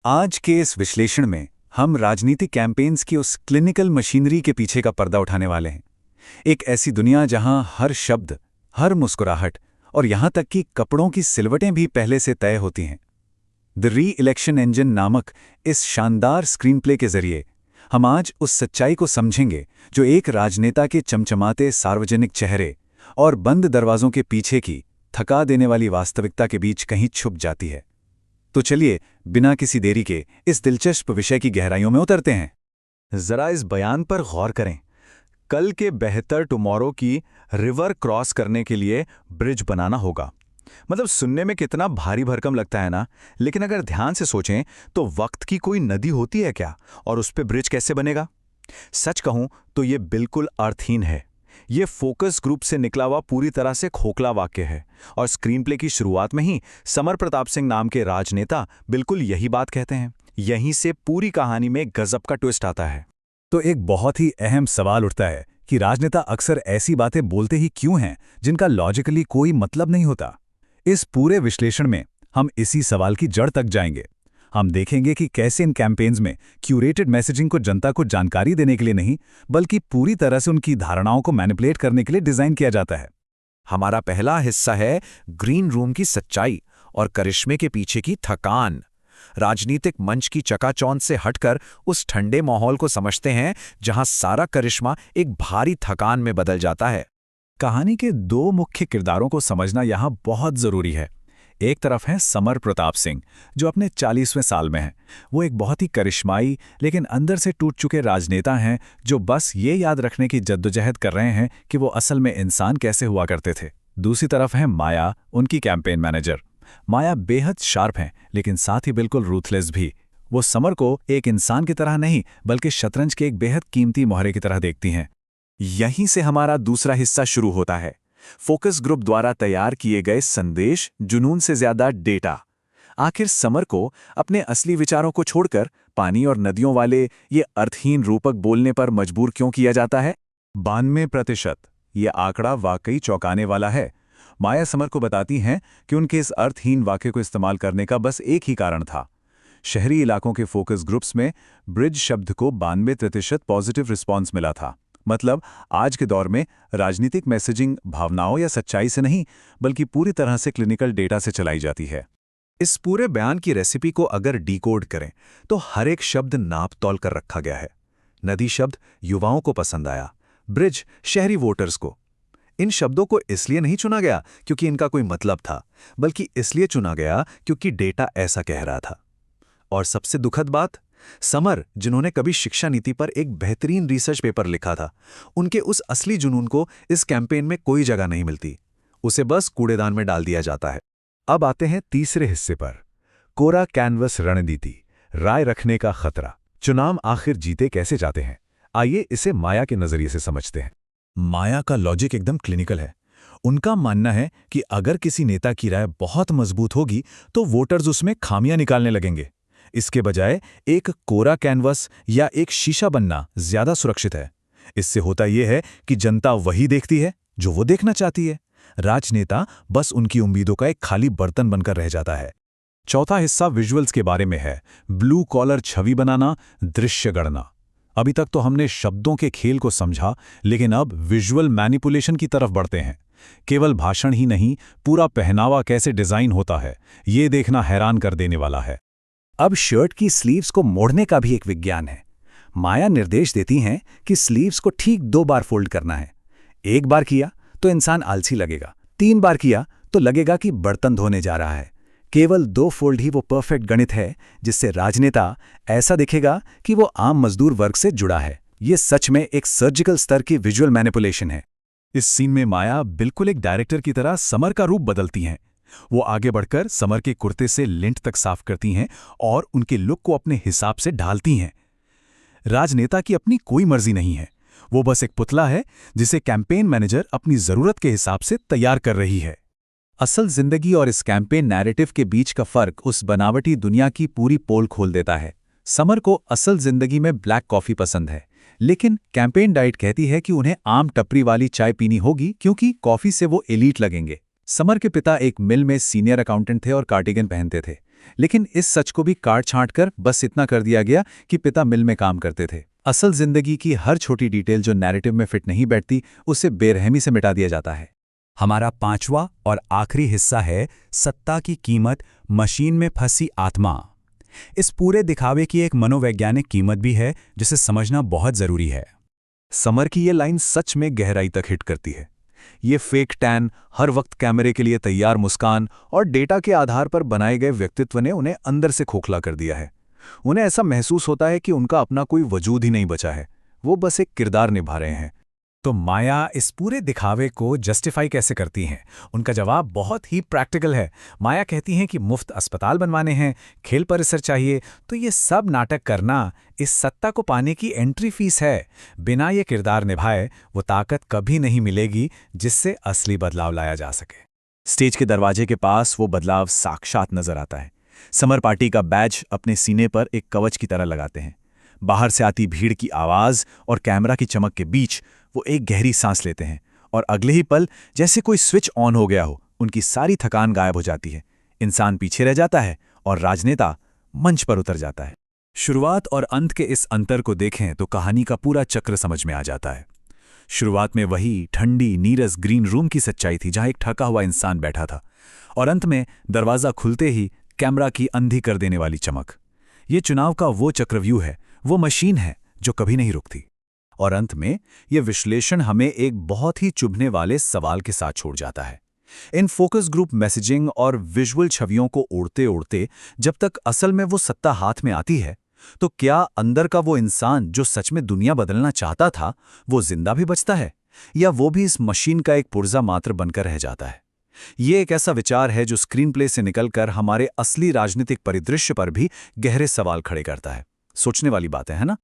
आज के इस विश्लेषण में हम राजनीतिक कैंपेन्स की उस क्लिनिकल मशीनरी के पीछे का पर्दा उठाने वाले हैं। एक ऐसी दुनिया जहां हर शब्द, हर मुस्कुराहट और यहां तक कि कपड़ों की सिलवटें भी पहले से तय होती हैं। द री-इलेक्शन इंजन नामक इस शानदार स्क्रीन प्ले के जरिए हम आज उस सच्चाई को समझेंगे जो एक राजनेता के चमचमाते सार्वजनिक चेहरे और बंद दरवाजों के पीछे की थका देने वाली वास्तविकता के बीच कहीं छुप जाती है। तो चलिए, बिना किसी देरी के इस दिलचस्प विषय की गहराइयों में उतरते हैं। जरा इस बयान पर गौर करें। कल के बेहतर टुमारो की रिवर क्रॉस करने के लिए ब्रिज बनाना होगा। मतलब सुनने में कितना भारी भरकम लगता है ना, लेकिन अगर ध्यान से सोचें तो वक्त की कोई नदी होती है क्या, और उस पे ब्रिज कैसे बनेगा? सच कहूं तो ये बिल्कुल अर्थहीन है। ये फोकस ग्रुप से निकला हुआ पूरी तरह से खोखला वाक्य है, और स्क्रीन प्ले की शुरुआत में ही समर प्रताप सिंह नाम के राजनेता बिल्कुल यही बात कहते हैं। यहीं से पूरी कहानी में गजब का ट्विस्ट आता है। तो एक बहुत ही अहम सवाल उठता है कि राजनेता अक्सर ऐसी बातें बोलते ही क्यों हैं जिनका लॉजिकली कोई मतलब नहीं होता। इस पूरे विश्लेषण में हम इसी सवाल की जड़ तक जाएंगे। हम देखेंगे कि कैसे इन कैंपेन्स में क्यूरेटेड मैसेजिंग को जनता को जानकारी देने के लिए नहीं, बल्कि पूरी तरह से उनकी धारणाओं को मैनिपुलेट करने के लिए डिजाइन किया जाता है। हमारा पहला हिस्सा है ग्रीन रूम की सच्चाई और करिश्मे के पीछे की थकान। राजनीतिक मंच की चकाचौंध से हटकर उस ठंडे माहौल को समझते हैं जहां सारा करिश्मा एक भारी थकान में बदल जाता है। कहानी के दो मुख्य किरदारों को समझना यहाँ बहुत जरूरी है। एक तरफ है समर प्रताप सिंह, जो अपने 40वें साल में हैं। वो एक बहुत ही करिश्माई लेकिन अंदर से टूट चुके राजनेता हैं, जो बस ये याद रखने की जद्दोजहद कर रहे हैं कि वो असल में इंसान कैसे हुआ करते थे। दूसरी तरफ है माया, उनकी कैंपेन मैनेजर। माया बेहद शार्प हैं, लेकिन साथ ही बिल्कुल रूथलेस भी। वो समर को एक इंसान की तरह नहीं, बल्कि शतरंज के एक बेहद कीमती मोहरे की तरह देखती हैं। यहीं से हमारा दूसरा हिस्सा शुरू होता है। फोकस ग्रुप द्वारा तैयार किए गए संदेश, जुनून से ज्यादा डेटा। आखिर समर को अपने असली विचारों को छोड़कर पानी और नदियों वाले ये अर्थहीन रूपक बोलने पर मजबूर क्यों किया जाता है? 92%। ये आंकड़ा वाकई चौंकाने वाला है। माया समर को बताती हैं कि उनके इस अर्थहीन वाक्य को इस्तेमाल करने का बस एक ही कारण था। शहरी इलाकों के फोकस ग्रुप्स में ब्रिज शब्द को 92% पॉजिटिव रिस्पॉन्स मिला था। मतलब आज के दौर में राजनीतिक मैसेजिंग भावनाओं या सच्चाई से नहीं, बल्कि पूरी तरह से क्लिनिकल डेटा से चलाई जाती है। इस पूरे बयान की रेसिपी को अगर डिकोड करें तो हर एक शब्द नाप तौल कर रखा गया है। नदी शब्द युवाओं को पसंद आया, ब्रिज शहरी वोटर्स को। इन शब्दों को इसलिए नहीं चुना गया क्योंकि इनका कोई मतलब था, बल्कि इसलिए चुना गया क्योंकि डेटा ऐसा कह रहा था। और सबसे दुखद बात, समर, जिन्होंने कभी शिक्षा नीति पर एक बेहतरीन रिसर्च पेपर लिखा था, उनके उस असली जुनून को इस कैंपेन में कोई जगह नहीं मिलती। उसे बस कूड़ेदान में डाल दिया जाता है। अब आते हैं तीसरे हिस्से पर। कोरा कैनवस रणनीति, राय रखने का खतरा। चुनाव आखिर जीते कैसे जाते हैं? आइए इसे माया के नजरिए से समझते हैं। माया का लॉजिक एकदम क्लिनिकल है। उनका मानना है कि अगर किसी नेता की राय बहुत मजबूत होगी तो वोटर्स उसमें खामियां निकालने लगेंगे। इसके बजाय एक कोरा कैनवस या एक शीशा बनना ज्यादा सुरक्षित है। इससे होता यह है कि जनता वही देखती है जो वो देखना चाहती है। राजनेता बस उनकी उम्मीदों का एक खाली बर्तन बनकर रह जाता है। चौथा हिस्सा विजुअल्स के बारे में है। ब्लू कॉलर छवि बनाना, दृश्य गढ़ना। अभी तक तो हमने शब्दों के खेल को समझा, लेकिन अब विजुअल मैनिपुलेशन की तरफ बढ़ते हैं। केवल भाषण ही नहीं, पूरा पहनावा कैसे डिजाइन होता है, ये देखना हैरान कर देने वाला है। अब शर्ट की स्लीव्स को मोड़ने का भी एक विज्ञान है। माया निर्देश देती हैं कि स्लीव्स को ठीक 2 बार फोल्ड करना है। एक बार किया तो इंसान आलसी लगेगा, 3 बार किया तो लगेगा कि बर्तन धोने जा रहा है। केवल 2 फोल्ड ही वो परफेक्ट गणित है जिससे राजनेता ऐसा दिखेगा कि वो आम मजदूर वर्ग से जुड़ा है। ये सच में एक सर्जिकल स्तर की विजुअल मैनिपुलेशन है। इस सीन में माया बिल्कुल एक डायरेक्टर की तरह समर का रूप बदलती हैं। वो आगे बढ़कर समर के कुर्ते से लिंट तक साफ करती हैं और उनके लुक को अपने हिसाब से ढालती हैं। राजनेता की अपनी कोई मर्जी नहीं है। वो बस एक पुतला है जिसे कैंपेन मैनेजर अपनी जरूरत के हिसाब से तैयार कर रही है। असल जिंदगी और इस कैंपेन नैरेटिव के बीच का फर्क उस बनावटी दुनिया की पूरी पोल खोल देता है। समर को असल जिंदगी में ब्लैक कॉफी पसंद है, लेकिन कैंपेन डाइट कहती है कि उन्हें आम टपरी वाली चाय पीनी होगी क्योंकि कॉफी से वो एलीट लगेंगे। समर के पिता एक मिल में सीनियर अकाउंटेंट थे और कार्डिगन पहनते थे, लेकिन इस सच को भी काट छांट कर बस इतना कर दिया गया कि पिता मिल में काम करते थे। असल जिंदगी की हर छोटी डिटेल जो नैरेटिव में फिट नहीं बैठती, उसे बेरहमी से मिटा दिया जाता है। हमारा पांचवा और आखिरी हिस्सा है सत्ता की कीमत, मशीन में फंसी आत्मा। इस पूरे दिखावे की एक मनोवैज्ञानिक कीमत भी है जिसे समझना बहुत जरूरी है। समर की ये लाइन सच में गहराई तक हिट करती है। ये फेक टैन, हर वक्त कैमरे के लिए तैयार मुस्कान और डेटा के आधार पर बनाए गए व्यक्तित्व ने उन्हें अंदर से खोखला कर दिया है। उन्हें ऐसा महसूस होता है कि उनका अपना कोई वजूद ही नहीं बचा है, वो बस एक किरदार निभा रहे हैं। तो माया इस पूरे दिखावे को जस्टिफाई कैसे करती हैं? उनका जवाब बहुत ही प्रैक्टिकल है। माया कहती हैं कि मुफ्त अस्पताल बनवाने हैं, खेल परिसर चाहिए, तो ये सब नाटक करना इस सत्ता को पाने की एंट्री फीस है। बिना ये किरदार निभाए वो ताकत कभी नहीं मिलेगी जिससे असली बदलाव लाया जा सके। स्टेज के दरवाजे के पास वो बदलाव साक्षात नजर आता है। समर पार्टी का बैज अपने सीने पर एक कवच की तरह लगाते हैं। बाहर से आती भीड़ की आवाज और कैमरा की चमक के बीच वो एक गहरी सांस लेते हैं और अगले ही पल जैसे कोई स्विच ऑन हो गया हो, उनकी सारी थकान गायब हो जाती है। इंसान पीछे रह जाता है और राजनेता मंच पर उतर जाता है। शुरुआत और अंत के इस अंतर को देखें तो कहानी का पूरा चक्र समझ में आ जाता है। शुरुआत में वही ठंडी नीरस ग्रीन रूम की सच्चाई थी जहां एक थका हुआ इंसान बैठा था, और अंत में दरवाजा खुलते ही कैमरा की अंधी कर देने वाली चमक। ये चुनाव का वो चक्रव्यूह है, वो मशीन है जो कभी नहीं रुकती। और अंत में यह विश्लेषण हमें एक बहुत ही चुभने वाले सवाल के साथ छोड़ जाता है। इन फोकस ग्रुप मैसेजिंग और विजुअल छवियों को उड़ते उड़ते जब तक असल में वो सत्ता हाथ में आती है, तो क्या अंदर का वो इंसान जो सच में दुनिया बदलना चाहता था, वो जिंदा भी बचता है, या वो भी इस मशीन का एक पुर्जा मात्र बनकर रह जाता है? ये एक ऐसा विचार है जो स्क्रीन प्ले से निकलकर हमारे असली राजनीतिक परिदृश्य पर भी गहरे सवाल खड़े करता है। सोचने वाली बात है ना?